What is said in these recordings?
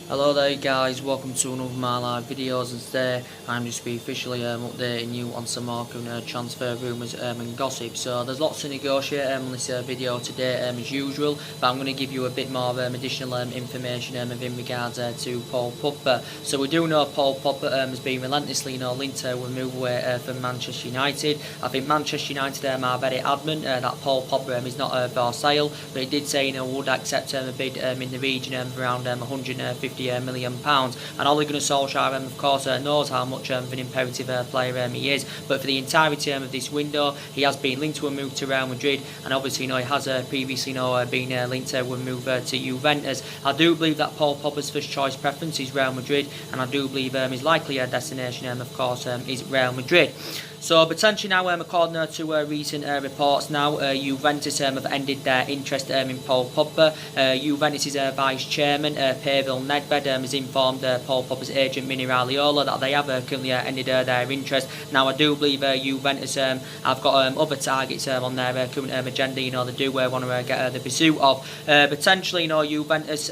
Hello there guys, welcome to another of my live videos, and today I'm just be officially updating you on some more transfer rumours and gossip. So there's lots to negotiate on this video today as usual, but I'm going to give you a bit more additional information in regards to Paul Pogba. So we do know Paul Pogba has been relentlessly linked to a move away from Manchester United. I think Manchester United are very adamant that Paul Pogba is not for sale, but he did say would accept a bid in the region of around 150 million pounds, and Ole Gunnar Solskjaer of course knows how much of an imperative player he is, but for the entirety of this window he has been linked to a move to Real Madrid, and obviously he has previously been linked to a move to Juventus. I do believe that Paul Pogba's first choice preference is Real Madrid, and I do believe his likely destination of course is Real Madrid. So potentially now, according to recent reports now, Juventus have ended their interest in Paul Pogba. Juventus' vice chairman, Pavel Nedved, has informed Paul Pogba's agent, Mini Raiola, that they have currently ended their interest. Now I do believe Juventus have got other targets on their current agenda, they do want to get the pursuit of. Potentially, Juventus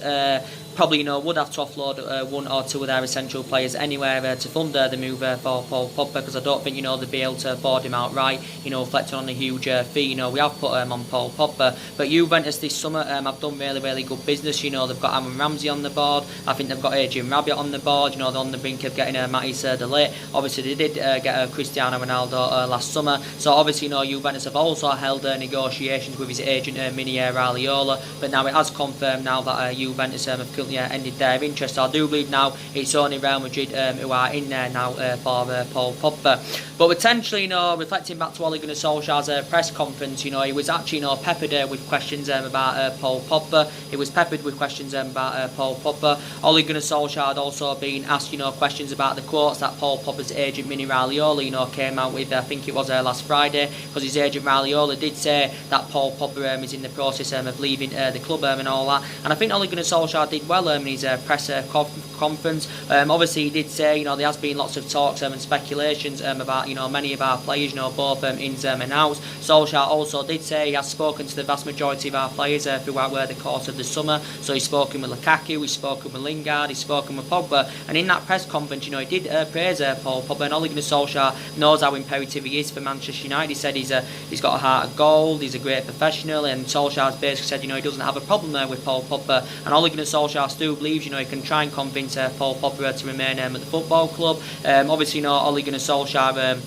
probably would have to offload one or two of their essential players anywhere to fund the move for Paul Pogba, because I don't think they'd be able to afford him outright, reflecting on the huge fee we have put on Paul Pogba. But Juventus this summer have done really good business. They've got Aaron Ramsey on the board. I think they've got Adrian Rabiot on the board. They're on the brink of getting Matthijs de Ligt. Obviously they did get Cristiano Ronaldo last summer, so obviously Juventus have also held negotiations with his agent Mini Raiola, but now it has confirmed now that Juventus have ended their interest. I do believe now it's only Real Madrid who are in there now for Paul Pogba. But potentially, reflecting back to Ole Gunnar Solskjaer's press conference, he was actually peppered with questions about Paul Pogba. He was peppered with questions about Paul Pogba. Ole Gunnar Solskjaer had also been asked questions about the quotes that Paul Pogba's agent Mini Raiola came out with. I think it was last Friday, because his agent Raiola did say that Paul Pogba is in the process of leaving the club and all that. And I think Ole Gunnar Solskjaer did well in his press conference. Obviously he did say there has been lots of talks and speculations about many of our players, both ins and outs. Solskjaer also did say he has spoken to the vast majority of our players throughout the course of the summer. So he's spoken with Lukaku, he's spoken with Lingard, he's spoken with Pogba, and in that press conference he did praise Paul Pogba, and Ole Gunnar Solskjaer knows how imperative he is for Manchester United. He said he's got a heart of gold, he's a great professional, and Solskjaer's basically said he doesn't have a problem there with Paul Pogba, and Ole Gunnar Solskjaer still believes he can try and convince Paul Pogba to remain at the football club. Obviously Ole Gunnar Solskjaer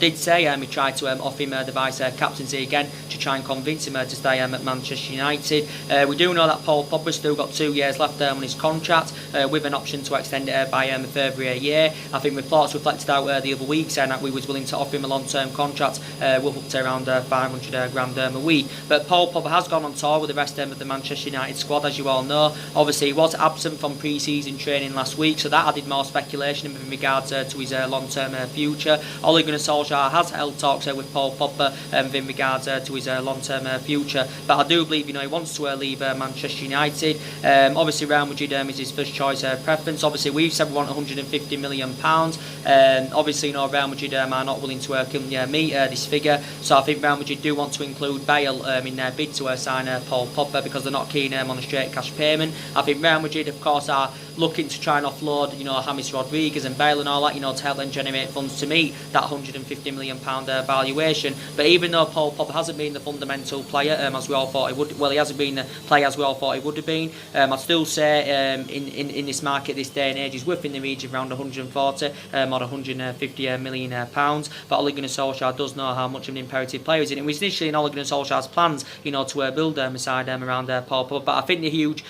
did say he tried to offer him the vice captaincy again to try and convince him to stay at Manchester United. We do know that Paul Pogba's still got 2 years left on his contract, with an option to extend it by a further year. I think reports reflected out the other week saying that we was willing to offer him a long-term contract with up to around 500 grand a week. But Paul Pogba has gone on tour with the rest of the Manchester United squad, as you all know. Obviously he was absent from pre-season training last week, so that added more speculation in regards to his long-term future. Ole Gunnar Solskjaer has held talks with Paul Pogba in regards to his long-term future, but I do believe he wants to leave Manchester United. Obviously Real Madrid is his first choice preference. Obviously we've said we want 150 million pounds. Obviously Real Madrid are not willing to meet this figure, so I think Real Madrid do want to include Bale in their bid to sign Paul Pogba, because they're not keen on a straight cash payment. I think Real Madrid of course are looking to try and offload James Rodriguez and Bale and all that to help them generate funds to meet that 150 million pound valuation. But even though Paul Pogba hasn't been the fundamental player as we all thought he would, well, he hasn't been the player as we all thought he would have been, I'd still say in this market this day and age he's worth in the region of around 140 or 150 million pounds. But Ole Gunnar Solskjaer does know how much of an imperative player he is, and it was initially in Ole Gunnar Solskjaer's plans to build a side around Paul Pogba. But I think the huge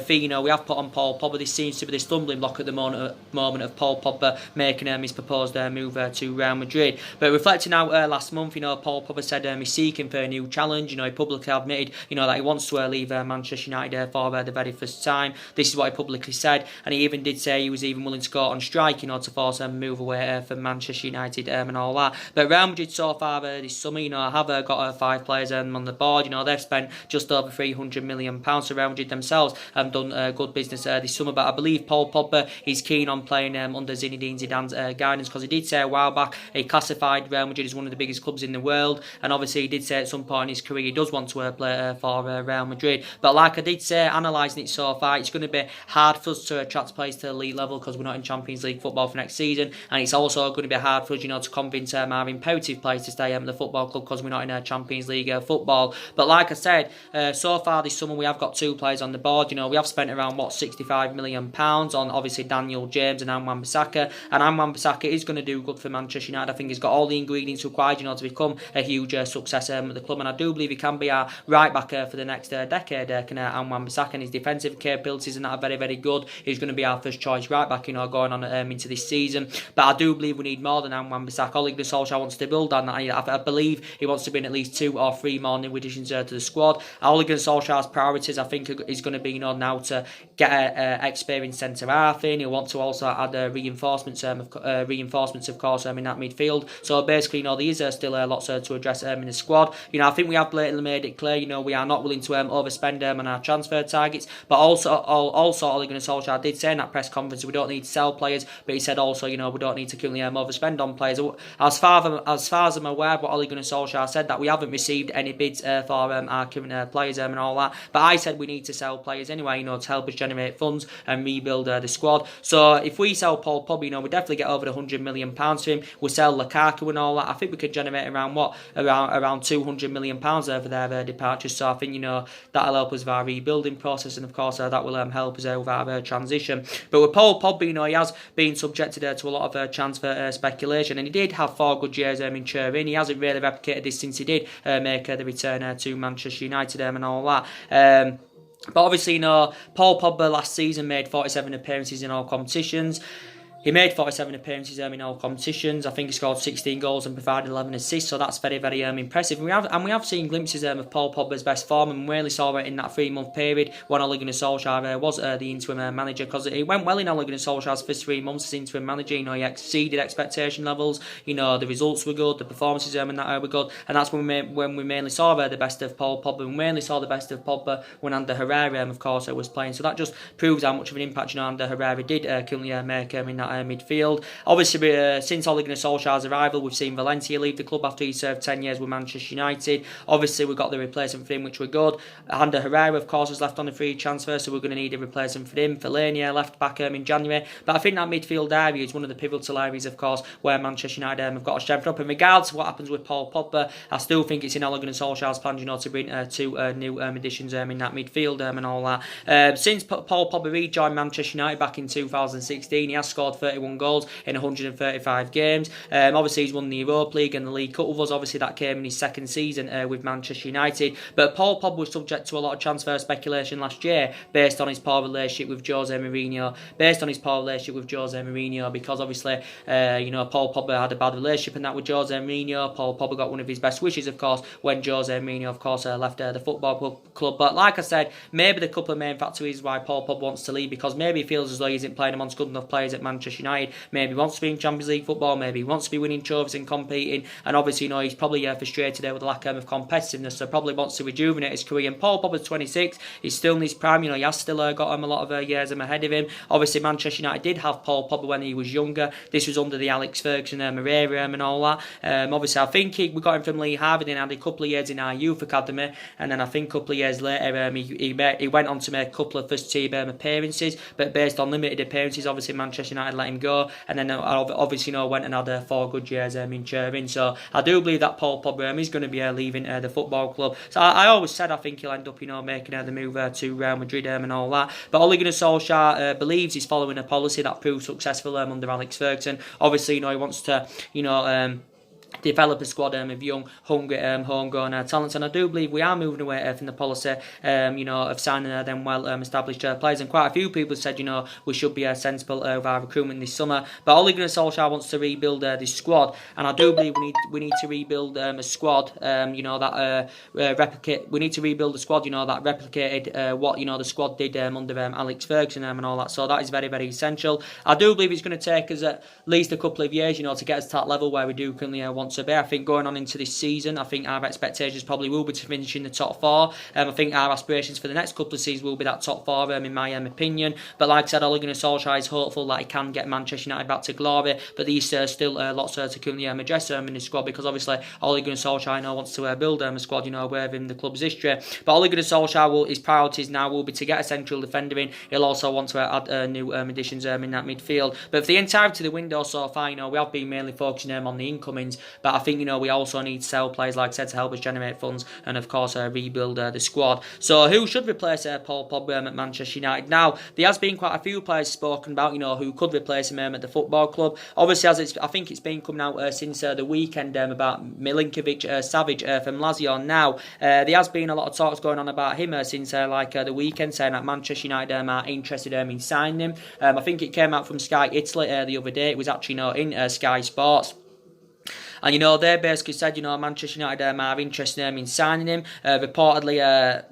fee we have put on Paul Pogba, this seems to be the stumbling block at the moment of Paul Pogba making his proposed move to Real Madrid. But reflecting out last month, Paul Pogba said he's seeking for a new challenge. He publicly admitted that he wants to leave Manchester United for the very first time. This is what he publicly said, and he even did say he was even willing to go on strike to force a move away from Manchester United and all that. But Real Madrid so far this summer have got 5 players on the board. They've spent just over 300 million pounds. So Real Madrid themselves have done good business this summer, but I believe believe Paul Pogba is keen on playing under Zinedine Zidane's guidance, because he did say a while back he classified Real Madrid as one of the biggest clubs in the world, and obviously he did say at some point in his career he does want to play for Real Madrid. But like I did say, analysing it so far, it's going to be hard for us to attract players to the elite level because we're not in Champions League football for next season, and it's also going to be hard for us, to convince our imperative players to stay at the football club because we're not in a Champions League football. But like I said, so far this summer we have got 2 players on the board. We have spent around £65 million on obviously Daniel James and Wan-Bissaka, and Wan-Bissaka is going to do good for Manchester United. I think he's got all the ingredients required, to become a huge success at the club, and I do believe he can be our right back for the next decade. Wan-Bissaka, and his defensive capabilities and that are very, very good. He's going to be our first choice right back, going on into this season. But I do believe we need more than Wan-Bissaka. Ole Gunnar Solskjaer wants to build on that. I believe he wants to bring at least 2 or 3 more new additions to the squad. Ole Gunnar Solskjaer's priorities, I think, is going to be now to get an experienced centre half in. He'll want to also add reinforcements, of course, in that midfield. So basically, there is still lots to address in the squad. I think we have blatantly made it clear, we are not willing to overspend on our transfer targets. But also Ole Gunnar Solskjaer did say in that press conference we don't need to sell players, but he said also, we don't need to currently overspend on players. As far as I'm aware, what Ole Gunnar Solskjaer said, that we haven't received any bids for our current players and all that. But I said we need to sell players anyway, to help us generate funds and rebuild the squad. So if we sell Paul Pogba, we definitely get over £100 million for him. We sell Lukaku and all that. I think we could generate around £200 million over their departures. So I think that'll help us with our rebuilding process, and of course that will help us with our transition. But with Paul Pogba, he has been subjected to a lot of transfer speculation, and he did have 4 good years in Turin. He hasn't really replicated this since he did make the return to Manchester United and all that. But obviously, Paul Pogba last season made 47 appearances in all competitions. He made 47 appearances in all competitions. I think he scored 16 goals and provided 11 assists, so that's very, very impressive. And we have seen glimpses of Paul Pogba's best form, and we really saw it in that 3-month period when Ole Gunnar Solskjaer was the interim manager, because it went well in Ole Gunnar Solskjaer's first 3 months as interim manager. He exceeded expectation levels. The results were good, the performances and that were good, and that's when we mainly saw the best of Paul Pogba. We mainly saw the best of Pogba when Ander Herrera, of course, was playing. So that just proves how much of an impact Ander Herrera did currently make in that midfield. Obviously, since Ole Gunnar Solskjaer's arrival, we've seen Valencia leave the club after he served 10 years with Manchester United. Obviously, we got the replacement for him, which were good. Ander Herrera, of course, was left on a free transfer, so we're going to need a replacement for him. Fellaini left back in January. But I think that midfield area is one of the pivotal areas, of course, where Manchester United have got to strengthen up. In regards to what happens with Paul Pogba, I still think it's in Ole Gunnar Solskjaer's plan, to bring 2 new additions in that midfield and all that. Since Paul Pogba rejoined Manchester United back in 2016, he has scored 31 goals in 135 games. Obviously, he's won the Europa League and the League Cup with us. Obviously, that came in his second season with Manchester United. But Paul Pogba was subject to a lot of transfer speculation last year based on his poor relationship with Jose Mourinho. Because obviously, Paul Pogba had a bad relationship and that with Jose Mourinho. Paul Pogba got one of his best wishes, of course, when Jose Mourinho, of course, left the football club. But like I said, maybe the couple of main factors why Paul Pogba wants to leave, because maybe he feels as though he isn't playing amongst good enough players at Manchester United. Maybe he wants to be in Champions League football. Maybe he wants to be winning trophies and competing. And obviously, he's probably frustrated with the lack of competitiveness. So probably wants to rejuvenate his career. And Paul Pogba's 26. He's still in his prime. He has still got a lot of years ahead of him. Obviously, Manchester United did have Paul Pogba when he was younger. This was under the Alex Ferguson era and all that. Obviously, I think we got him from Lee Harvey and had a couple of years in our youth academy. And then I think a couple of years later, he went on to make a couple of first team appearances. But based on limited appearances, obviously Manchester United let him go. And then obviously, went and had 4 good years in Turin. So I do believe that Paul Pogba is going to be leaving the football club. So I always said I think he'll end up, making the move to Real Madrid and all that. But Ole Gunnar Solskjaer believes he's following a policy that proved successful under Alex Ferguson. Obviously, he wants to, develop a squad of young, hungry, homegrown talents, and I do believe we are moving away from the policy, of signing them well-established players. And quite a few people said, we should be sensible with our recruitment this summer. But Ole Gunnar Solskjaer wants to rebuild this squad, and I do believe we need to rebuild a squad, that replicate. We need to rebuild a squad, that replicated what the squad did under Alex Ferguson and all that. So that is very, very essential. I do believe it's going to take us at least a couple of years, to get us to that level where we do currently want want to be. I think going on into this season, I think our expectations probably will be to finish in the top four. I think our aspirations for the next couple of seasons will be that top four, in my opinion. But like I said, Ole Gunnar Solskjaer is hopeful that he can get Manchester United back to glory. But these still lots to currently address in the squad, because obviously Ole Gunnar Solskjaer wants to build a squad, within the club's history. But Ole Gunnar Solskjaer his priorities now will be to get a central defender in. He'll also want to add new additions in that midfield. But for the entirety of the window so far, we have been mainly focusing on the incomings. But I think we also need to sell players, like I said, to help us generate funds and of course rebuild the squad. So who should replace Paul Pogba at Manchester United? Now there has been quite a few players spoken about, who could replace him at the football club. Obviously, I think it's been coming out since the weekend about Milinkovic-Savic from Lazio. Now there has been a lot of talks going on about him since the weekend, saying that Manchester United are interested in signing him. I think it came out from Sky Italy the other day. It was actually in Sky Sports. And they basically said, Manchester United are interested in signing him. Reportedly,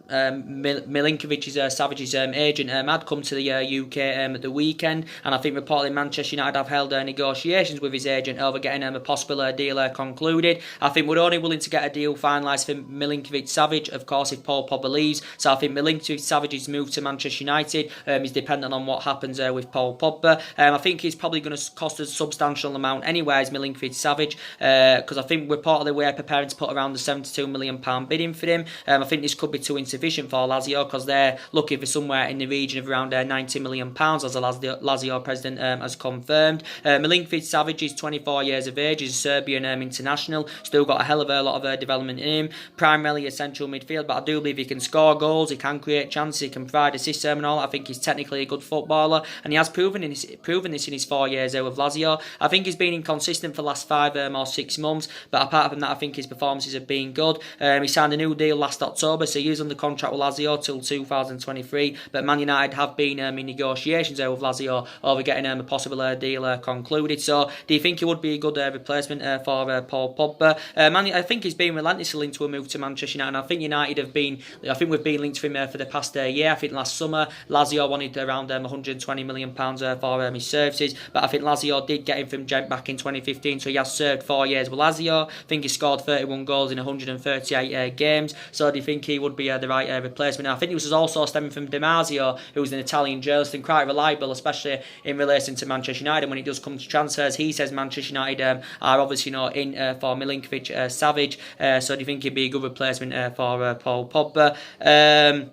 Milinkovic-Savic's agent had come to the UK at the weekend, and I think reportedly Manchester United have held negotiations with his agent over getting a possible deal concluded. I think we're only willing to get a deal finalised for Milinkovic-Savic, of course, if Paul Pogba leaves. So I think Milinkovic-Savic's move to Manchester United is dependent on what happens with Paul Pogba. I think it's probably going to cost us a substantial amount anyways, Milinkovic-Savic. Because I think reportedly we're preparing to put around the £72 million bidding for him. I think this could be too insufficient for Lazio, because they're looking for somewhere in the region of around £90 million, as the Lazio president has confirmed. Milinkovic-Savic is 24 years of age. He's a Serbian international. Still got a hell of a lot of development in him. Primarily a central midfield, but I do believe he can score goals, he can create chances, he can provide assists and all. I think he's technically a good footballer, and he has proven this in his 4 years with Lazio. I think he's been inconsistent for the last 5 or 6 months, but apart from that, I think his performances have been good. He signed a new deal last October, so he is under contract with Lazio till 2023. But Man United have been in negotiations with Lazio over getting a possible deal concluded. So, do you think he would be a good replacement for Paul Pogba? I think he's been relentlessly linked to a move to Manchester United. And I think United have been. I think we've been linked to him for the past year. I think last summer Lazio wanted around £120 million for his services, but I think Lazio did get him from Gent back in 2015. So he has served 4 years with Lazio. I think he scored 31 goals in 138 games. So do you think he would be the right replacement? I think this was also stemming from Di Marzio, who was an Italian journalist and quite reliable, especially in relation to Manchester United. When it does come to transfers, he says Manchester United are obviously in for Milinkovic-Savic. So do you think he'd be a good replacement for Paul Pogba?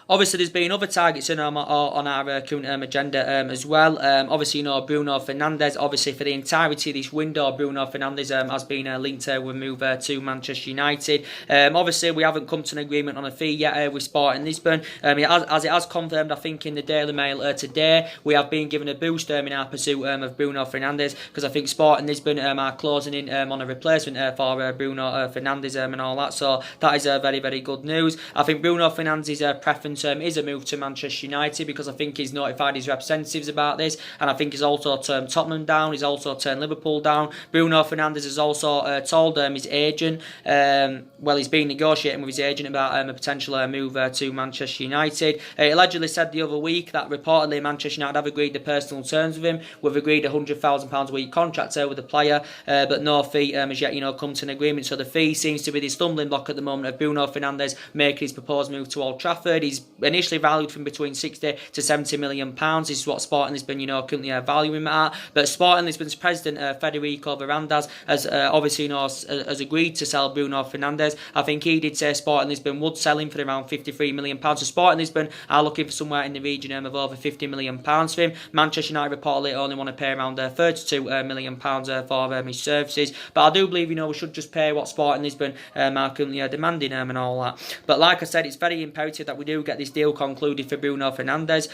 Obviously, there's been other targets on our current agenda as well. Obviously, Bruno Fernandes. Obviously, for the entirety of this window, Bruno Fernandes has been linked with a move to Manchester United. Obviously, we haven't come to an agreement on a fee yet with Sporting Lisbon. As it has confirmed, I think in the Daily Mail today, we have been given a boost in our pursuit of Bruno Fernandes, because I think Sporting Lisbon are closing in on a replacement for Bruno Fernandes and all that. So that is very, very good news. I think Bruno Fernandes' preference is a move to Manchester United, because I think he's notified his representatives about this, and I think he's also turned Tottenham down, he's also turned Liverpool down. Bruno Fernandes has also told his agent, he's been negotiating with his agent about a potential move to Manchester United. He allegedly said the other week that reportedly Manchester United have agreed to personal terms with him. We've agreed a £100,000 a week contract with the player, but no fee has yet come to an agreement. So the fee seems to be the stumbling block at the moment of Bruno Fernandes making his proposed move to Old Trafford. He's initially valued from between 60 to 70 million pounds. This is what Sporting Lisbon, currently valuing him at. But Sporting Lisbon's president, Federico Varandas, has obviously, has agreed to sell Bruno Fernandes. I think he did say Sporting Lisbon would sell him for around 53 million pounds. So Sporting Lisbon are looking for somewhere in the region of over 50 million pounds for him. Manchester United reportedly only want to pay around 32 million pounds for his services. But I do believe, we should just pay what Sporting Lisbon are currently demanding and all that. But like I said, it's very imperative that we do get this deal concluded for Bruno Fernandes.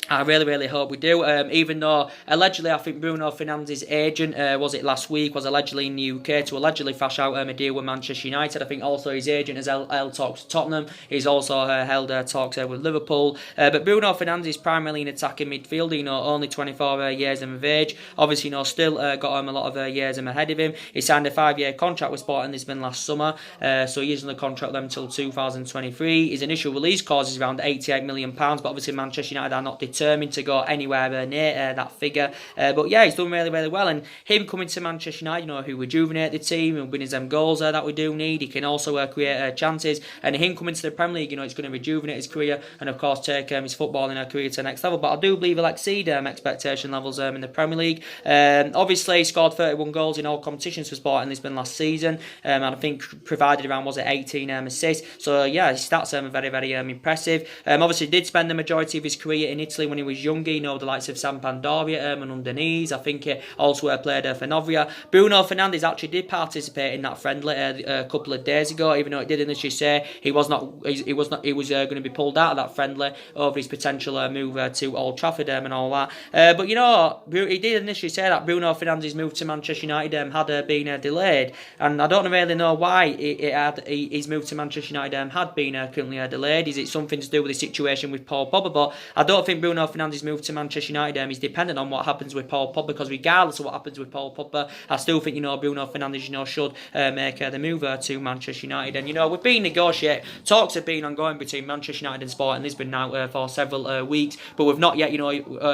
I really, really hope we do. Even though allegedly, I think Bruno Fernandes' agent, last week, was allegedly in the UK to allegedly thrash out a deal with Manchester United. I think also his agent has held talks with Tottenham. He's also held talks with Liverpool. But Bruno Fernandes is primarily an attacking midfielder. Only 24 years of age. Obviously, still got a lot of years ahead of him. He signed a 5-year contract with Sporting Lisbon last summer, so he is on the contract with them until 2023. His initial release clause is around £88 million, but obviously Manchester United are not deterred determined to go anywhere near that figure. But yeah, he's done really, really well. And him coming to Manchester United, who rejuvenate the team and winning them goals that we do need. He can also create chances. And him coming to the Premier League, it's going to rejuvenate his career and, of course, take his footballing career to the next level. But I do believe he'll exceed expectation levels in the Premier League. Obviously, he scored 31 goals in all competitions for Sporting Lisbon last season. And I think provided around, 18 assists. So, yeah, his stats are very, very impressive. Obviously, he did spend the majority of his career in Italy when he was younger. The likes of Sampdoria and Underneath. I think he also played for Novia. Bruno Fernandes actually did participate in that friendly a couple of days ago, even though it did initially say he was going to be pulled out of that friendly over his potential move to Old Trafford and all that. But he did initially say that Bruno Fernandes' move to Manchester United had been delayed, and I don't really know why his move to Manchester United had been currently delayed. Is it something to do with the situation with Paul Pogba? But I don't think Bruno Fernandes' move to Manchester United is dependent on what happens with Paul Pogba, because regardless of what happens with Paul Pogba, I still think Bruno Fernandes should make the move to Manchester United. And we've been negotiating. Talks have been ongoing between Manchester United and Sporting Lisbon now for several weeks, but we've not yet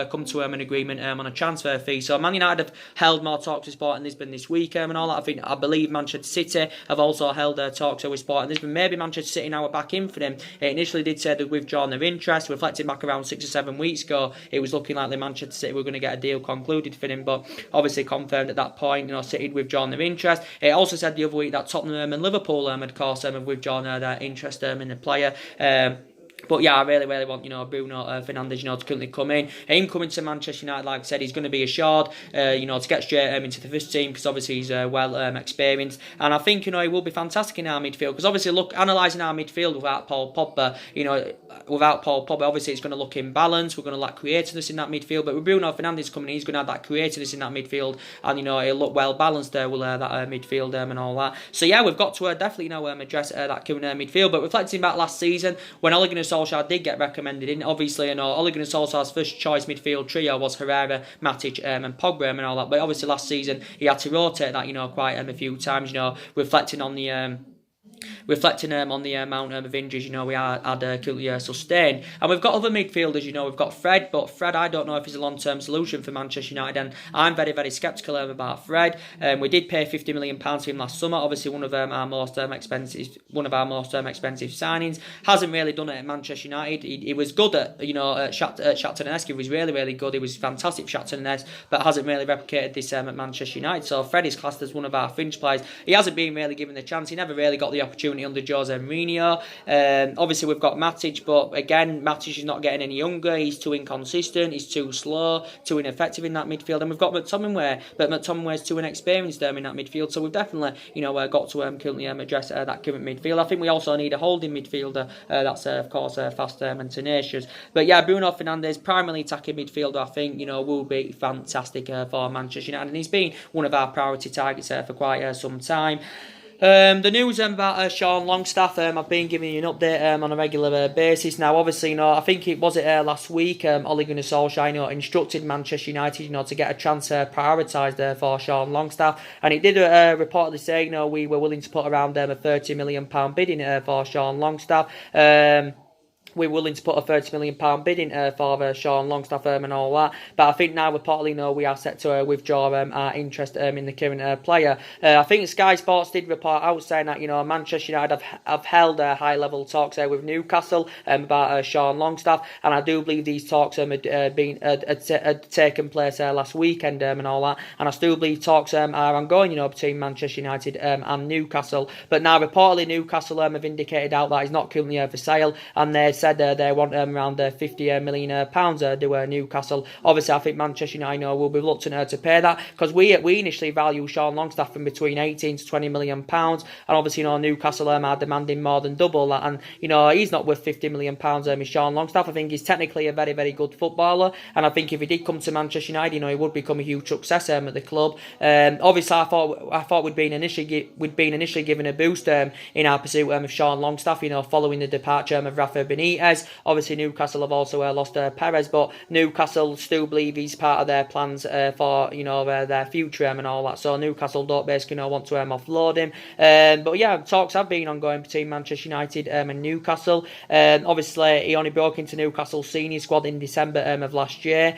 come to an agreement on a transfer fee. So Man United have held more talks with Sporting Lisbon this week and all that. I believe Manchester City have also held talks with Sporting Lisbon. Maybe Manchester City now are back in for them. It initially did say they'd withdrawn their interest. Reflecting back around 6 or 7 weeks ago, it was looking like the Manchester City were going to get a deal concluded for him, but obviously confirmed at that point, City had withdrawn their interest. It also said the other week that Tottenham and Liverpool of course have withdrawn their interest in the player. But yeah, I really, really want, Bruno Fernandes, to currently come in. Him coming to Manchester United, like I said, he's going to be assured, to get straight into the first team, because obviously he's well experienced. And I think, he will be fantastic in our midfield, because obviously, look, analysing our midfield without Paul Pogba, obviously it's going to look imbalanced. We're going to lack creativeness in that midfield. But with Bruno Fernandes coming in, he's going to have that creativeness in that midfield, and, it'll look well balanced there with that midfield and all that. So yeah, we've got to definitely, address that current midfield. But reflecting back last season, when Ole Gunnar Solskjaer did get recommended in, obviously, Ole Gunnar Solskjaer's first choice midfield trio was Herrera, Matic and Pogba and all that. But obviously last season he had to rotate that, quite a few times, reflecting on the amount of injuries, we had currently sustained. And we've got other midfielders, we've got Fred, but Fred, I don't know if he's a long-term solution for Manchester United, and I'm very, very sceptical about Fred. We did pay £50 million for him last summer, obviously one of our most expensive signings. Hasn't really done it at Manchester United. He was good at, Shakhtar Donetsk. He was really, really good. He was fantastic for Shakhtar Donetsk, but hasn't really replicated this at Manchester United. So Fred is classed as one of our fringe players. He hasn't been really given the chance. He never really got the opportunity under Jose Mourinho. Obviously we've got Matic, but again, Matic is not getting any younger. He's too inconsistent, he's too slow, too ineffective in that midfield. And we've got McTominay, but McTominay's too inexperienced in that midfield. So we've definitely, got to currently address that current midfield. I think we also need a holding midfielder that's of course fast and tenacious. But yeah, Bruno Fernandes, primarily attacking midfielder, I think will be fantastic for Manchester United, and he's been one of our priority targets for quite some time. The news about Sean Longstaff, I've been giving you an update on a regular basis. Now, obviously, I think it was last week, Ole Gunnar Solskjaer, instructed Manchester United, to get a transfer prioritised for Sean Longstaff, and it did reportedly say, we were willing to put around a £30 million bid in for Sean Longstaff. We're willing to put a £30 million bid in for Sean Longstaff and all that. But I think now reportedly we are set to withdraw our interest in the current player. I think Sky Sports did report out saying that Manchester United have held high-level talks with Newcastle about Sean Longstaff, and I do believe these talks had taken place last weekend and all that. And I still believe talks are ongoing, between Manchester United and Newcastle. But now reportedly Newcastle have indicated out that he's not currently for sale, and they said they want around £50 million to Newcastle. Obviously, I think Manchester United will be reluctant to pay that, because we initially value Sean Longstaff from between £18 to £20 million, and obviously Newcastle are demanding more than double that, and he's not worth £50 million. Sean Longstaff, I think he's technically a very, very good footballer, and I think if he did come to Manchester United, he would become a huge success at the club. Obviously, I thought we'd been initially given a boost in our pursuit of Sean Longstaff, following the departure of Rafa Benitez. Benitez. Obviously, Newcastle have also lost Perez, but Newcastle still believe he's part of their plans for their future and all that. So Newcastle don't basically want to offload him. But yeah, talks have been ongoing between Manchester United and Newcastle. Obviously, he only broke into Newcastle's senior squad in December of last year.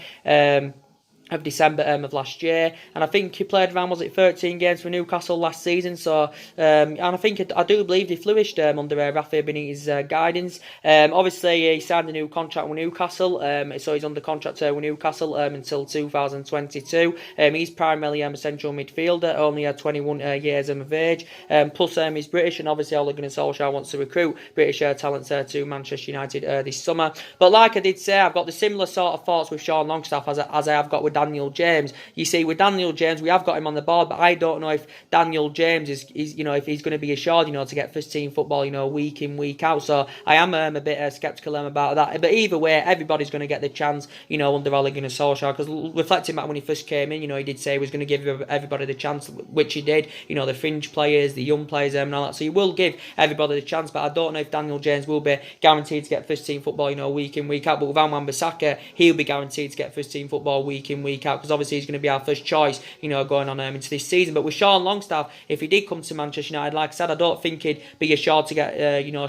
Of last year, and I think he played around 13 games for Newcastle last season. So, and I think I do believe he flourished under Rafa Benitez's guidance. Obviously, he signed a new contract with Newcastle, so he's under contract with Newcastle until 2022. He's primarily a central midfielder, only 21 years of age. Plus, he's British, and obviously, Ole Gunnar Solskjaer wants to recruit British talents to Manchester United this summer. But like I did say, I've got the similar sort of thoughts with Sean Longstaff as I have got with Daniel James. You see, with Daniel James, we have got him on the board, but I don't know if Daniel James is if he's going to be assured, to get first team football, week in, week out. So I am a bit sceptical about that. But either way, everybody's going to get the chance, under Ole Gunnar Solskjaer. Because reflecting back when he first came in, he did say he was going to give everybody the chance, which he did. The fringe players, the young players, and all that. So he will give everybody the chance. But I don't know if Daniel James will be guaranteed to get first team football, week in, week out. But with Wan-Bissaka, he'll be guaranteed to get first team football week in, week out, because obviously he's going to be our first choice, going on into this season. But with Sean Longstaff, if he did come to Manchester United, like I said, I don't think he'd be assured to get,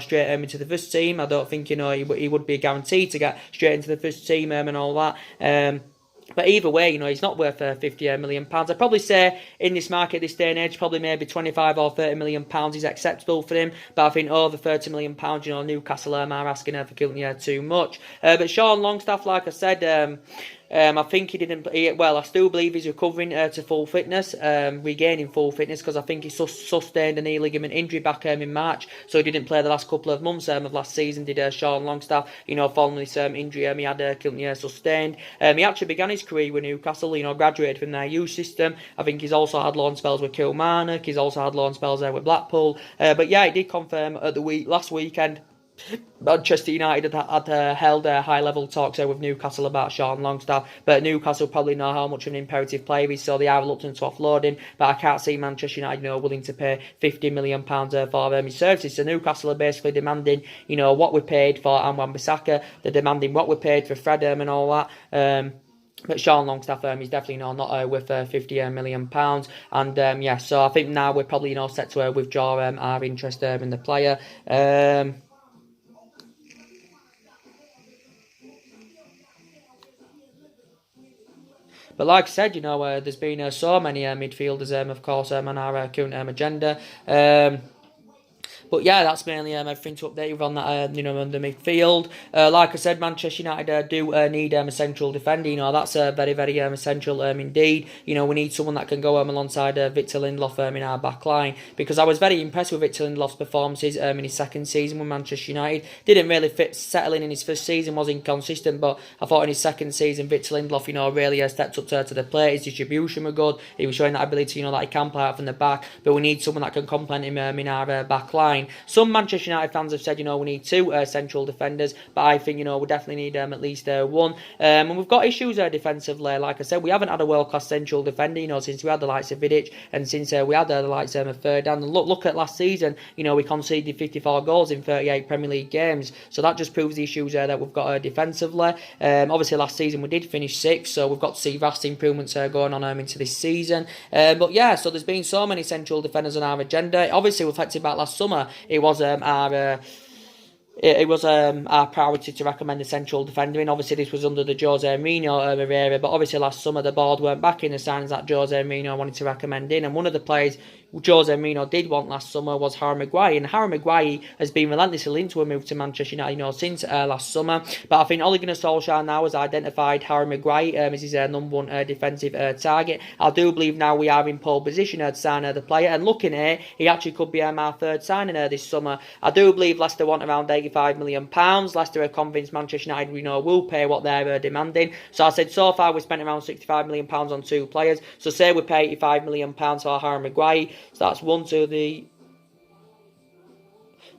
straight into the first team. I don't think, he would be guaranteed to get straight into the first team and all that. But either way, he's not worth £50 million. I'd probably say in this market, this day and age, probably maybe £25 or £30 million is acceptable for him. But I think over £30 million, Newcastle are asking for killing too much. But Sean Longstaff, like I said, I think he didn't. I still believe he's recovering to full fitness, regaining full fitness, because I think he sustained a knee ligament injury back in March, so he didn't play the last couple of months of last season. Did Sean Longstaff? Following this injury, he had sustained. He actually began his career with Newcastle. Graduated from their youth system. I think he's also had loan spells with Kilmarnock. He's also had loan spells there with Blackpool. But yeah, he did confirm at last weekend. Manchester United had held high-level talks with Newcastle about Sean Longstaff, but Newcastle probably know how much of an imperative player he is, so they are reluctant to offload him. But I can't see Manchester United, willing to pay £50 million for his services. So Newcastle are basically demanding, what we paid for Wan-Bissaka. They're demanding what we paid for Fred and all that. But Sean Longstaff is definitely not worth £50 million. And so I think now we're probably set to withdraw our interest in the player. But like I said, there's been so many midfielders, of course, on our current agenda. But yeah, that's mainly everything to update you on that, on the midfield. Like I said, Manchester United do need a central defender. That's very, very essential indeed. We need someone that can go alongside Victor Lindelof in our back line, because I was very impressed with Victor Lindelof's performances in his second season with Manchester United. Didn't really settle in his first season, was inconsistent, but I thought in his second season, Victor Lindelof, really stepped up to the plate. His distribution was good. He was showing that ability, that he can play out from the back, but we need someone that can complement him in our back line. Some Manchester United fans have said, we need two central defenders, but I think, we definitely need at least one. And we've got issues defensively. Like I said, we haven't had a world-class central defender, since we had the likes of Vidic, and since we had the likes of Ferdinand. And look at last season, we conceded 54 goals in 38 Premier League games. So that just proves the issues that we've got defensively. Obviously, last season we did finish 6th, so we've got to see vast improvements going on into this season. But yeah, so there's been so many central defenders on our agenda. Obviously, reflecting back last summer, it was our priority to recommend a central defender, and obviously this was under the Jose Mourinho era, but obviously last summer the board weren't backing the signs that Jose Mourinho wanted to recommend in, and one of the players Jose Mourinho did want last summer was Harry Maguire, and Harry Maguire has been relentlessly linked to a move to Manchester United, since last summer. But I think Ole Gunnar Solskjaer now has identified Harry Maguire as his number one defensive target. I do believe now we are in pole position to sign the player, and looking at it, he actually could be our third signing this summer. I do believe Leicester want around £85 million. Leicester are convinced Manchester United will pay what they're demanding. So I said so far we spent around £65 million on two players. So say we pay £85 million for Harry Maguire. So that's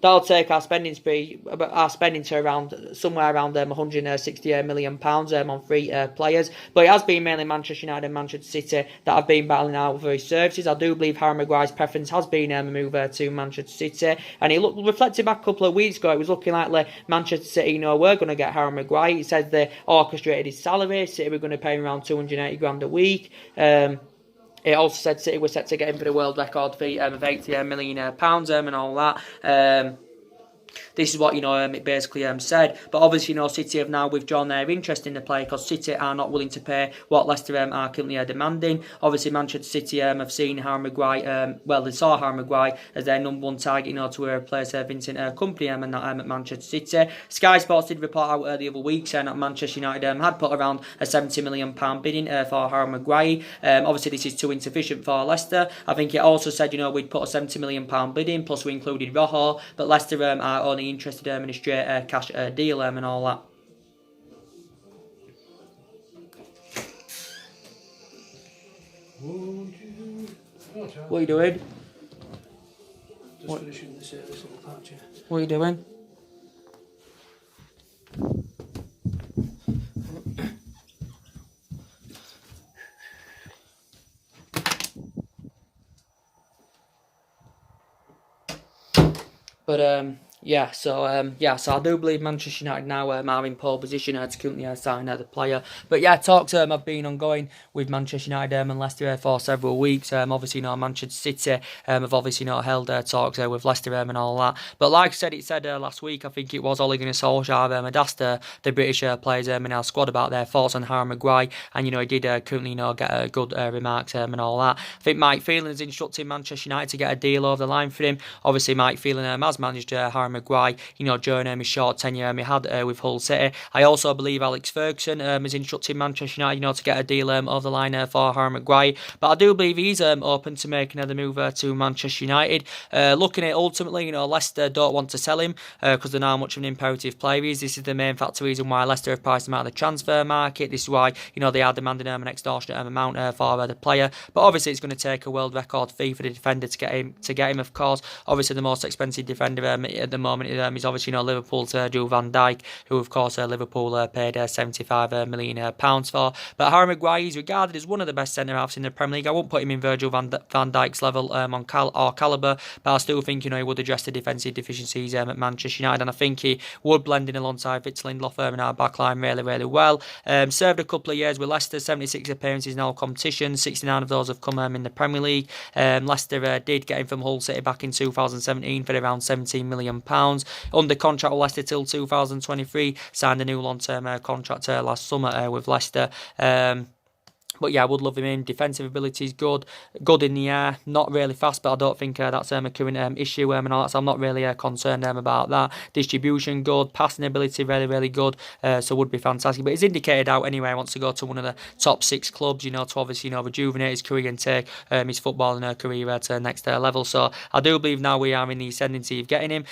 that'll take our spending to around somewhere around £160 million on three players. But it has been mainly Manchester United and Manchester City that have been battling out for his services. I do believe Harry Maguire's preference has been a move to Manchester City, and he reflected back a couple of weeks ago. It was looking like Manchester City, we're going to get Harry Maguire. He said they orchestrated his salary. City were going to pay him around 280 grand a week. It also said City were set to get him for the world record fee of £80 million and all that. This is what, it basically said. But obviously, City have now withdrawn their interest in the player because City are not willing to pay what Leicester are currently demanding. Obviously, Manchester City have seen Harry Maguire, they saw Harry Maguire as their number one target, to replace Vincent Kompany and that at Manchester City. Sky Sports did report out the other week saying that Manchester United had put around a £70 million bidding for Harry Maguire. Obviously, this is too insufficient for Leicester. I think it also said, we'd put a £70 million bidding, plus we included Rojo, but Leicester are only interested in a straight cash deal and all that. What are you doing? Just finishing this little patch. What are you doing? But so I do believe Manchester United now are in pole position to currently sign the player. But yeah, talks have been ongoing with Manchester United and Leicester for several weeks. Obviously, Manchester City have obviously held talks with Leicester and all that. But like I said, it said last week, I think it was Ole Gunnar Solskjaer had asked the British players in our squad about their thoughts on Harry Maguire, and he did currently get good remarks and all that. I think Mike Phelan has instructed Manchester United to get a deal over the line for him. Obviously, Mike Phelan has managed Harry Maguire, during his short tenure he had with Hull City. I also believe Alex Ferguson has instructed Manchester United, to get a deal over the line for Harry Maguire. But I do believe he's open to making the move to Manchester United. Looking at it ultimately, Leicester don't want to sell him because they're not much of an imperative player he is. This is the main factor reason why Leicester have priced him out of the transfer market. This is why, they are demanding an extortionate amount for the player. But obviously, it's going to take a world record fee for the defender to get him. Of course, obviously the most expensive defender at the moment is obviously Liverpool's Joe Van Dijk, who of course Liverpool paid £75 million for. But Harry Maguire is regarded as one of the best centre halves in the Premier League. I won't put him in Virgil van Dijk's level on calibre, but I still think he would address the defensive deficiencies at Manchester United, and I think he would blend in alongside Victor Lindelof in our backline really, really well. Served a couple of years with Leicester, 76 appearances in all competitions, 69 of those have come in the Premier League. Leicester did get him from Hull City back in 2017 for around £17 million. Under contract with Leicester till 2023, signed a new long-term contract last summer with Leicester. But yeah, I would love him in. Defensive ability is good in the air, not really fast, but I don't think that's a current issue and all that, so I'm not really concerned about that. Distribution good, passing ability really, really good, so would be fantastic. But he's indicated out anyway, he wants to go to one of the top 6 clubs, to obviously rejuvenate his career and take his footballing career to the next level. So I do believe now we are in the ascendancy of getting him.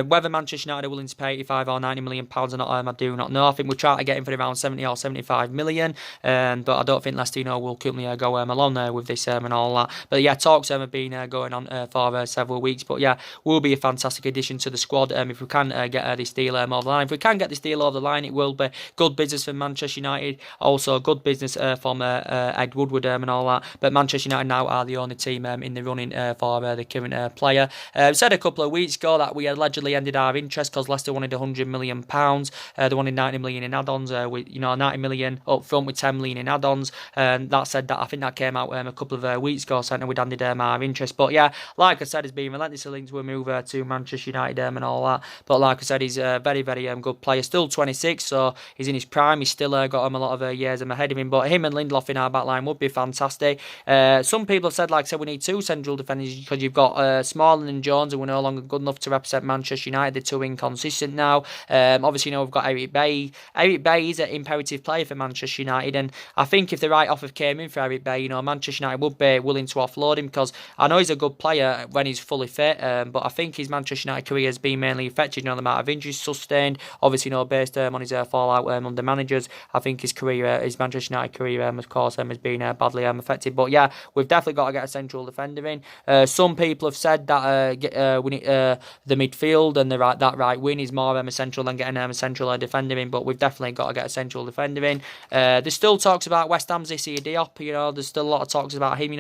Whether Manchester United are willing to pay £85 or £90 million or not, I do not know. I think we'll try to get him for around 70 or 75 million, but I don't think Leicester will currently go along there with this and all that. But yeah, talks have been going on for several weeks. But yeah, will be a fantastic addition to the squad if we can get this deal over the line. If we can get this deal over the line, it will be good business for Manchester United. Also good business from Ed Woodward and all that. But Manchester United now are the only team in the running for the current player. Said a couple of weeks ago that we allegedly ended our interest because Leicester wanted £100 million. They wanted 90 million in add-ons. With 90 million up front with 10 million in add-ons. That said, that I think that came out a couple of weeks ago, saying we'd handed our interest. But yeah, like I said, he's been relentlessly linked to a move to Manchester United and all that. But like I said, he's a very, very good player. Still 26, so he's in his prime. He's still got a lot of years ahead of him. But him and Lindelof in our back line would be fantastic. Some people have said, like I said, we need 2 central defenders because you've got Smalling and Jones, who were no longer good enough to represent Manchester United. They're too inconsistent now. Obviously, we've got Eric Bailly. Eric Bailly is an imperative player for Manchester United, and I think if the right offer came in for Eric Bailly, Manchester United would be willing to offload him, because I know he's a good player when he's fully fit, but I think his Manchester United career has been mainly affected, the amount of injuries sustained, obviously, based on his fallout under managers. I think his Manchester United career, of course, has been badly affected. But yeah, we've definitely got to get a central defender in. Some people have said that we need the midfield and that right wing is more essential than getting a central defender in, but we've definitely got to get a central defender in. There's still talks about West Ham's Issy Diop, there's still a lot of talks about him,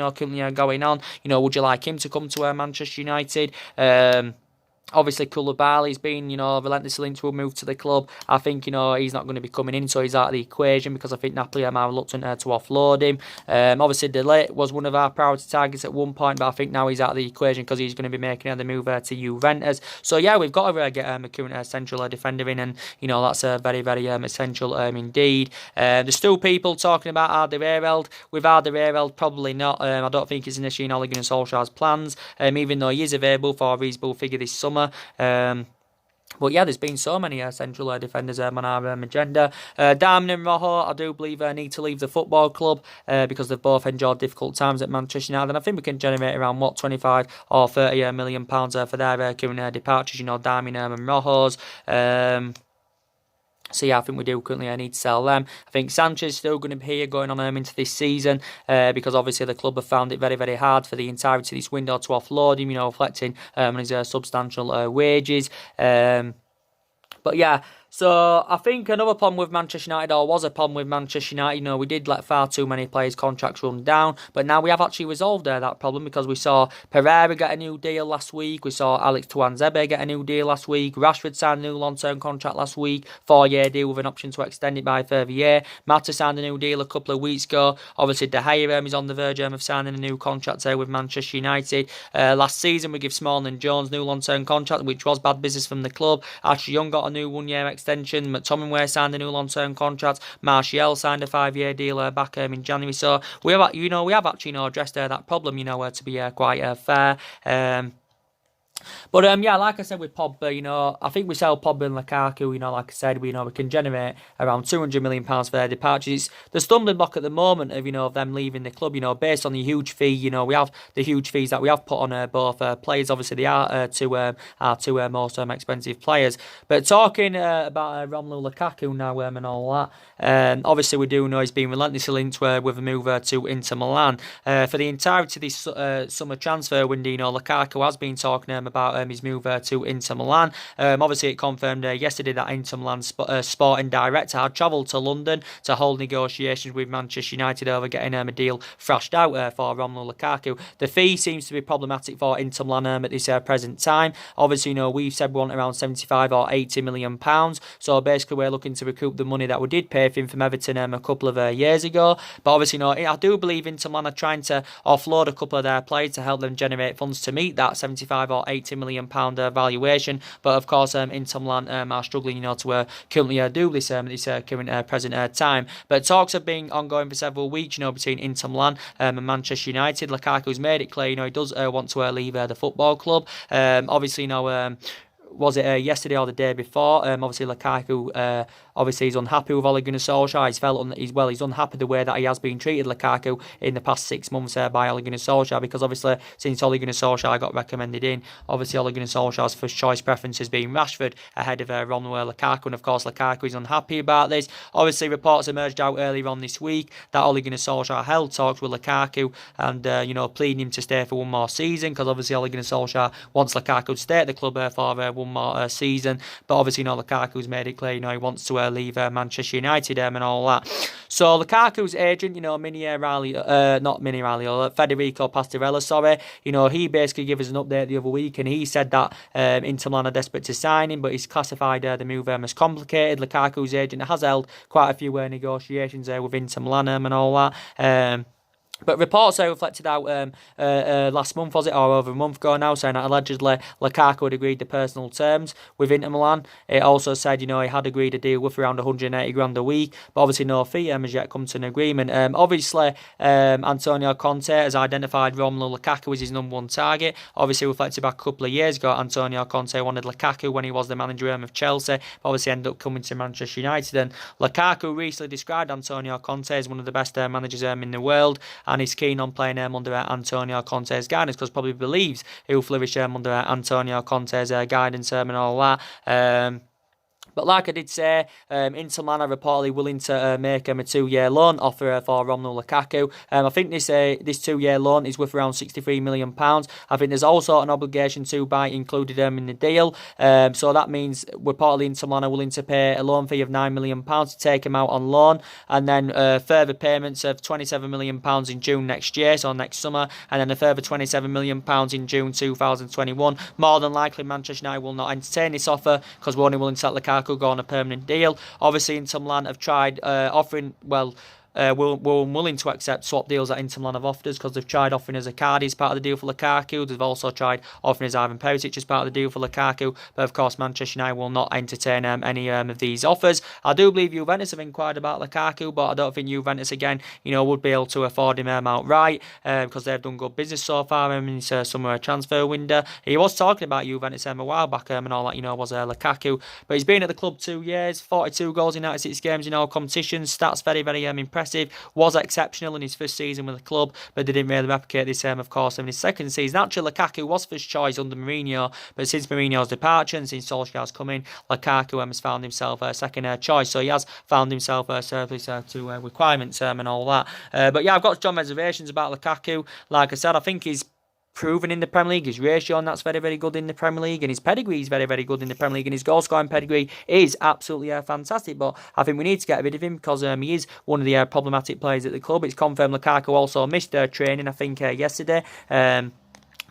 going on. Would you like him to come to Manchester United? Obviously, Koulibaly's been, relentlessly linked to a move to the club. I think, he's not going to be coming in, so he's out of the equation, because I think Napoli are reluctant to offload him. Obviously, De Ligt was one of our priority targets at one point, but I think now he's out of the equation because he's going to be making the move to Juventus. So, yeah, we've got to get a current central defender in, and, that's very, very essential indeed. There's still people talking about Alderweireld. With Alderweireld, probably not. I don't think it's an issue in Ole Gunnar Solskjaer's plans, even though he is available for a reasonable figure this summer. But yeah, there's been so many central defenders on our agenda. Diamond and Rojo, I do believe need to leave the football club because they've both endured difficult times at Manchester United. And I think we can generate around 25 or 30 million pounds for their current departures. Diamond and Rojo's. So yeah, I think we do currently need to sell them. I think Sanchez is still going to be here going on into this season because obviously the club have found it very, very hard for the entirety of this window to offload him, reflecting on his substantial wages. But yeah, so I think another problem with Manchester United, or was a problem with Manchester United, we did let far too many players' contracts run down, but now we have actually resolved that problem, because we saw Pereira get a new deal last week, we saw Alex Tuanzebe get a new deal last week, Rashford signed a new long-term contract last week, 4-year deal with an option to extend it by a further year. Mata signed a new deal a couple of weeks ago. Obviously, De Gea is on the verge of signing a new contract with Manchester United. Last season, we give Smalling and Jones new long-term contract, which was bad business from the club. Ashley Young got a new 1-year extension. McTominay signed a new long-term contract. Martial signed a 5-year deal back in January. So we have actually addressed that problem. To be quite fair. But yeah, like I said with Pogba, I think we sell Pogba and Lukaku, like I said, we can generate around £200 million for their departures. It's the stumbling block at the moment of them leaving the club, based on the huge fee, we have the huge fees that we have put on both players. Obviously, they are our two most expensive players. But talking about Romelu Lukaku now and all that, obviously we do know he's been relentlessly linked with a move to Inter Milan. For the entirety of this summer transfer window, Lukaku has been talking about his move to Inter Milan. Obviously, it confirmed yesterday that Inter Milan sporting director had travelled to London to hold negotiations with Manchester United over getting a deal thrashed out for Romelu Lukaku. The fee seems to be problematic for Inter Milan at this present time. Obviously, we've said we want around 75 or 80 million pounds. So basically, we're looking to recoup the money that we did pay for him from Everton a couple of years ago. But obviously, I do believe Inter Milan are trying to offload a couple of their players to help them generate funds to meet that 75 or 80 million pound valuation. But of course, Inter Milan are struggling, to currently do this at this current present time. But talks have been ongoing for several weeks, between Inter Milan and Manchester United. Lukaku's made it clear, he does want to leave the football club. Obviously, was it yesterday or the day before? Obviously, Lukaku, obviously, he's unhappy with Ole Gunnar Solskjaer. He's unhappy the way that he has been treated, Lukaku, in the past 6 months by Ole Gunnar Solskjaer, because obviously, since Ole Gunnar Solskjaer got recommended in, obviously, Ole Gunnar Solskjaer's first choice preference has been Rashford ahead of Romelu Lukaku, and of course, Lukaku is unhappy about this. Obviously, reports emerged out earlier on this week that Ole Gunnar Solskjaer held talks with Lukaku and, pleading him to stay for one more season, because obviously, Ole Gunnar Solskjaer wants Lukaku to stay at the club for one more season, but obviously, Lukaku's made it clear, he wants to leave Manchester United and all that. So Lukaku's agent, Federico Pastorella, he basically gave us an update the other week, and he said that Inter Milan are desperate to sign him, but he's classified the move as complicated. Lukaku's agent has held quite a few negotiations with Inter Milan and all that. But reports are reflected out last month, was it, or over a month ago now, saying that allegedly Lukaku had agreed the personal terms with Inter Milan. It also said, he had agreed a deal with around 180 grand a week, but obviously no fee has yet come to an agreement. Obviously, Antonio Conte has identified Romelu Lukaku as his number one target. Obviously, reflected back a couple of years ago, Antonio Conte wanted Lukaku when he was the manager of Chelsea, but obviously ended up coming to Manchester United. And Lukaku recently described Antonio Conte as one of the best managers in the world, and he's keen on playing under Antonio Conte's guidance, because probably believes he'll flourish under Antonio Conte's guidance and all that. But like I did say, Inter Milan are reportedly willing to make him a 2-year loan offer for Romelu Lukaku. I think this 2-year loan is worth around £63 million. I think there's also an obligation to buy included in the deal. So that means reportedly Inter Milan are willing to pay a loan fee of £9 million to take him out on loan, and then further payments of £27 million in June next year, so next summer, and then a further £27 million in June 2021. More than likely, Manchester United will not entertain this offer, because we're only willing to let Lukaku go on a permanent deal. Obviously, Inter Milan have tried offering, we're unwilling to accept swap deals that Inter Milan have offered us, because they've tried offering us Icardi as part of the deal for Lukaku. They've also tried offering us Ivan Perisic as part of the deal for Lukaku. But of course, Manchester United will not entertain any of these offers. I do believe Juventus have inquired about Lukaku, but I don't think Juventus again, would be able to afford him outright, because they've done good business so far in this summer transfer window. He was talking about Juventus a while back and all that, was Lukaku. But he's been at the club 2 years, 42 goals in 96 games in all competitions. Stats very, very impressive. Was exceptional in his first season with the club, but they didn't really replicate this of course in his second season. Actually, Lukaku was first choice under Mourinho, but since Mourinho's departure and since Solskjaer's come in, Lukaku has found himself a second choice, so he has found himself surplus to requirements and all that. But yeah, I've got some reservations about Lukaku. Like I said, I think he's proven in the Premier League. His ratio and that's very, very good in the Premier League, and his pedigree is very, very good in the Premier League, and his goal scoring pedigree is absolutely fantastic. But I think we need to get rid of him, because he is one of the problematic players at the club. It's confirmed Lukaku also missed training, I think, yesterday.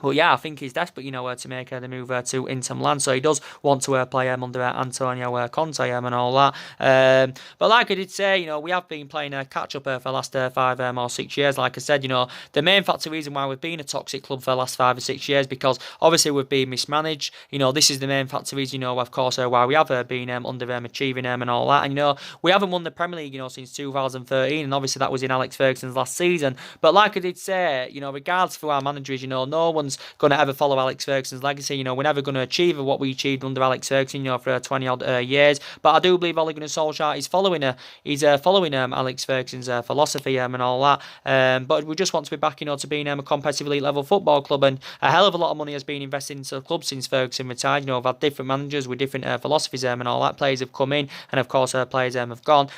But yeah, I think he's desperate, to make the move to Inter Milan. So he does want to play under Antonio Conte and all that. But like I did say, we have been playing catch-up for the last 5 or 6 years. Like I said, the main factor reason why we've been a toxic club for the last 5 or 6 years, because obviously we've been mismanaged. This is the main factor reason, of course, why we have been underachieving and all that. And, we haven't won the Premier League, since 2013. And obviously that was in Alex Ferguson's last season. But like I did say, regardless of who our manager is, no one's going to ever follow Alex Ferguson's legacy. We're never going to achieve what we achieved under Alex Ferguson, for 20 odd years. But I do believe Ole Gunnar Solskjaer is following Alex Ferguson's philosophy and all that. But we just want to be back, to being a competitive elite level football club, and a hell of a lot of money has been invested into the club since Ferguson retired. We've had different managers with different philosophies and all that. Players have come in, and of course players have gone.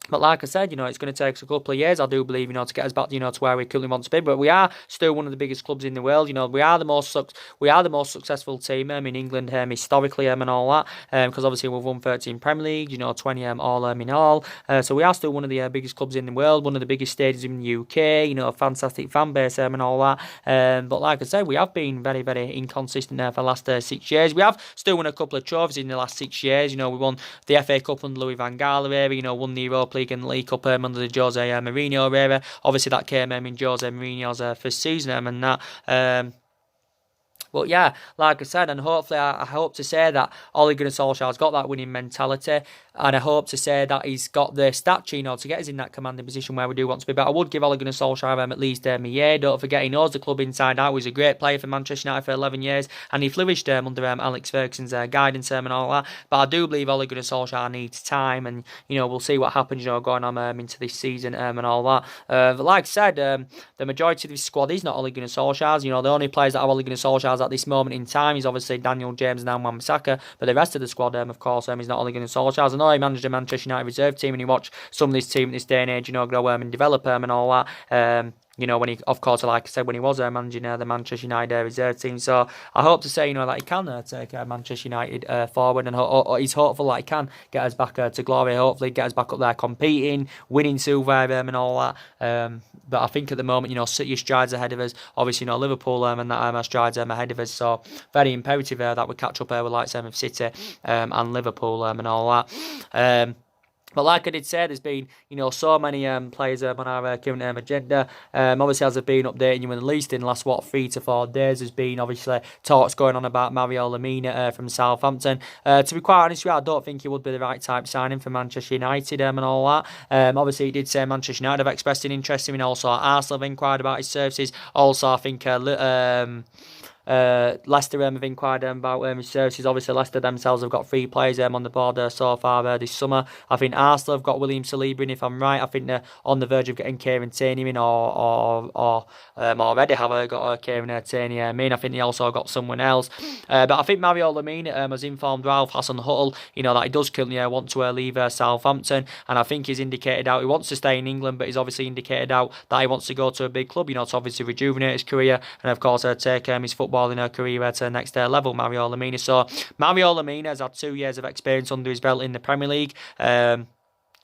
But like I said, it's going to take us a couple of years, I do believe, to get us back, to where we currently want to be. But we are still one of the biggest clubs in the world. We are the most successful team in England historically and all that. Because obviously we've won 13 Premier League, 20 all in all. So we are still one of the biggest clubs in the world, one of the biggest stadiums in the UK. A fantastic fan base and all that. But like I said, we have been very, very inconsistent for the last 6 years. We have still won a couple of trophies in the last 6 years. We won the FA Cup under Louis van Gaal era. Won the Europa League and the League Cup under the Jose Mourinho era. Obviously that came in Jose Mourinho's first season and that. But yeah, like I said, and hopefully I hope to say that Ole Gunnar Solskjaer's got that winning mentality, and I hope to say that he's got the stature, to get us in that commanding position where we do want to be. But I would give Ole Gunnar Solskjaer at least a year. Don't forget, he knows the club inside out. He's a great player for Manchester United for 11 years, and he flourished under Alex Ferguson's guidance and all that. But I do believe Ole Gunnar Solskjaer needs time, and we'll see what happens, going on into this season and all that. But like I said, the majority of this squad is not Ole Gunnar Solskjaer's. The only players that are Ole Gunnar Solskjaer's at this moment in time is obviously Daniel James and Wan-Bissaka, but the rest of the squad, of course, is not Ole Gunnar Solskjaer's. I know he managed a Manchester United reserve team, and you watch some of this team in this day and age, grow and develop and all that. When he, of course, like I said, when he was managing the Manchester United reserve team. So I hope to say, that he can take Manchester United forward, and he's hopeful that he can get us back to glory. Hopefully, get us back up there competing, winning silver and all that. But I think at the moment, City strides ahead of us. Obviously, Liverpool and that strides ahead of us. So very imperative that we catch up with like of City and Liverpool and all that. But like I did say, there's been, so many players on our current agenda. Obviously, as I've been updating you, at least in the last, 3 to 4 days, there's been, obviously, talks going on about Mario Lemina from Southampton. To be quite honest with you, I don't think he would be the right type signing for Manchester United and all that. Obviously, he did say Manchester United have expressed an interest in him, and also Arsenal have inquired about his services. Also, I think Leicester have inquired about his services. Obviously, Leicester themselves have got 3 players on the board so far this summer. I think Arsenal have got William Saliba in, if I'm right. I think they're on the verge of getting Kieran Tierney in, or already have got Kieran Tierney in. I think they also got someone else. But I think Mario Lemina has informed Ralph Hasenhüttl, that he does currently want to leave Southampton, and I think he's indicated out he wants to stay in England, but he's obviously indicated out that he wants to go to a big club, to obviously rejuvenate his career, and of course take his football in her career to the next level, Mario Lemina. So Mario Lemina has had 2 years of experience under his belt in the Premier League.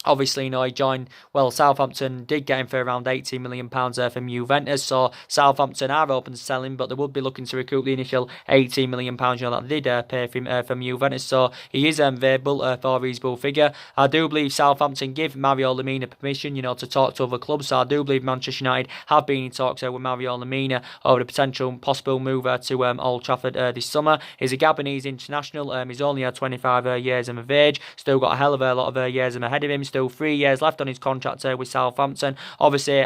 Obviously, he joined, Southampton did get him for around £18 million from Juventus, so Southampton are open to selling, but they would be looking to recoup the initial £18 million, that they did pay for him from Juventus, so he is available for a reasonable figure. I do believe Southampton give Mario Lemina permission, to talk to other clubs, so I do believe Manchester United have been in talks with Mario Lemina over the possible move to Old Trafford this summer. He's a Gabonese international, he's only 25 years of age, still got a hell of a lot of years ahead of him, still 3 years left on his contract with Southampton. Obviously,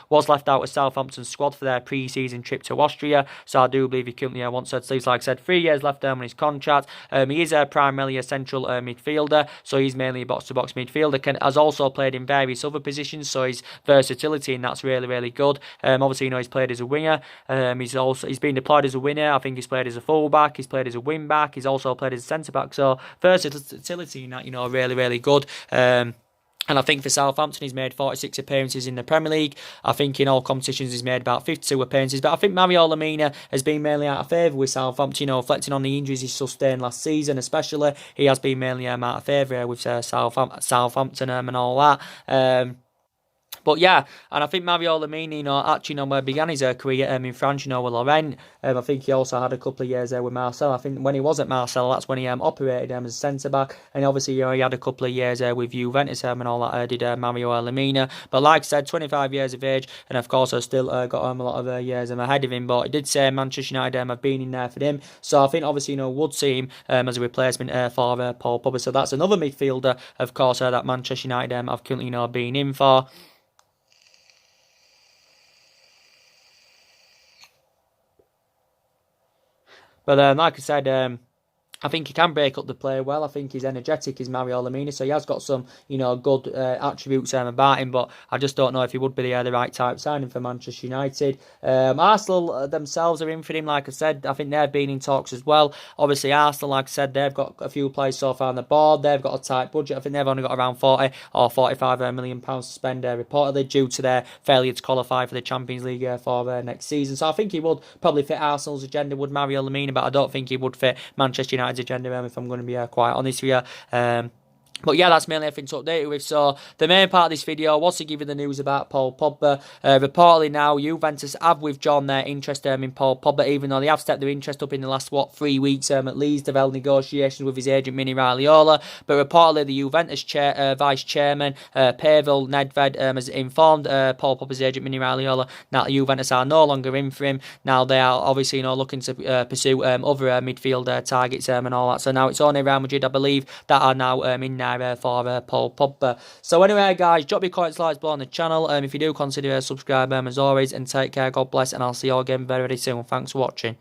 was left out of Southampton's squad for their pre-season trip to Austria, so I do believe he currently wants to leave. Like I said, 3 years left on his contract. He is primarily a central midfielder, so he's mainly a box-to-box midfielder. Has also played in various other positions, so his versatility, and that's really, really good. Obviously, he's played as a winger. He's been deployed as a winger. I think he's played as a full-back. He's played as a wing-back. He's also played as a centre-back. So versatility in that, really, really good. And I think for Southampton, he's made 46 appearances in the Premier League. I think in all competitions, he's made about 52 appearances. But I think Mario Lemina has been mainly out of favour with Southampton, reflecting on the injuries he sustained last season, especially. He has been mainly out of favour with Southampton and all that. But yeah, and I think Mario Lemina, actually, began his career in France, with Lorient. I think he also had a couple of years there with Marseille. I think when he was at Marseille, that's when he operated as a centre-back. And obviously, he had a couple of years with Juventus and all that, did Mario Lemina. But like I said, 25 years of age, and of course, I still got a lot of years ahead of him. But he did say Manchester United have been in there for him. So I think, obviously, would see him as a replacement for Paul Pogba. So that's another midfielder, of course, that Manchester United have currently been in for. But like I said, I think he can break up the play well. I think he's energetic, he's Mario Lemina, so he has got some, good attributes about him, but I just don't know if he would be the right type signing for Manchester United. Arsenal themselves are in for him, like I said. I think they've been in talks as well. Obviously, Arsenal, like I said, they've got a few players so far on the board. They've got a tight budget. I think they've only got around 40 or 45 million pounds to spend, reportedly, due to their failure to qualify for the Champions League for next season. So I think he would probably fit Arsenal's agenda, would Mario Lemina, but I don't think he would fit Manchester United's agenda, if I'm going to be quite honest with you. But yeah, that's mainly everything to update you with. So the main part of this video was to give you the news about Paul Pogba. Reportedly now, Juventus have withdrawn their interest in Paul Pogba, even though they have stepped their interest up in the last 3 weeks at least. They've held negotiations with his agent Mini Raiola. But reportedly, the Juventus vice chairman Pavel Nedved has informed Paul Pogba's agent Mini Raiola that Juventus are no longer in for him. Now they are obviously looking to pursue other midfield targets and all that. So now it's only Real Madrid, I believe, that are now in there for Paul Pogba. So anyway, guys, drop your comments, likes below on the channel. If you do, consider subscribing as always, and take care, God bless, and I'll see you all again very, very soon. Thanks for watching.